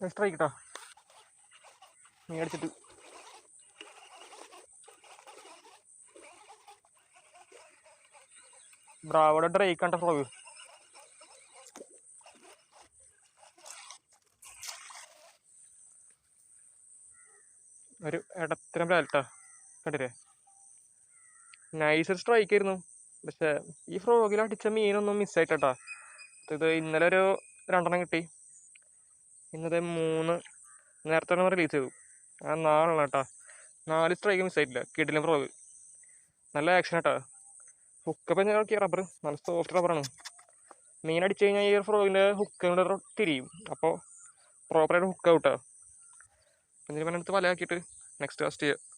Strike കേട്ടോ, മീൻ അടിച്ചിട്ട്. ബ്രാവോടെ ഡ്രൈക്ക് കണ്ട ഫ്രോഗ്. ഒരു ഇടത്തരം ബ്രാൽട്ടാ, കണ്ടില്ലേ? നൈസ് സ്ട്രൈക്ക് ആയിരുന്നു. പക്ഷെ ഈ ഫ്രോഗിൽ അടിച്ച മീനൊന്നും മിസ്സായിട്ടാ. ഇത് ഇന്നലെ ഒരു 2 കിട്ടി, ഇന്നത്തെ 3 നേരത്തെ റിലീസ് ചെയ്തു. ആ 4 കേട്ടാ, 4 സ്ട്രൈക്ക് മിസ്സായിട്ടില്ല. കിടിലൻ ഫ്രോഗ്, നല്ല ആക്ഷൻ കേട്ടാ. ഹുക്കപ്പം ഞാൻ നോക്കിയ റബ്ബർ നല്ല സോഫ്റ്റ് റബ്ബറാണ്. മീൻ അടിച്ചു കഴിഞ്ഞാൽ ഈ ഫ്രോഗിൻ്റെ ഹുക്കിൻ്റെ തിരിയും, അപ്പോൾ പ്രോപ്പറായിട്ട് ഹുക്ക് ഔട്ടാ. എന്നിട്ട് പറഞ്ഞെടുത്ത് വലയാക്കിയിട്ട് നെക്സ്റ്റ് കാസ്റ്റ് ചെയ്യുക.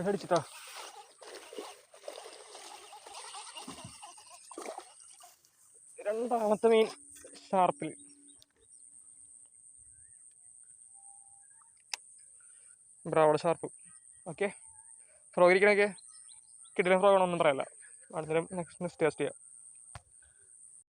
അടിച്ചിട്ടാ. രണ്ടാമത്തെ മീൻ ഷാർപ്പിൽ. ബ്രാവോടെ ഷാർപ്പ്. ഓക്കെ, ഫ്രോഗിരിക്കണൊക്കെ കിട്ടില്ല. ഫ്രോഗാണൊന്നും പറയല്ല. അടുത്ത നെക്സ്റ്റ് ടെസ്റ്റ് ചെയ്യാം.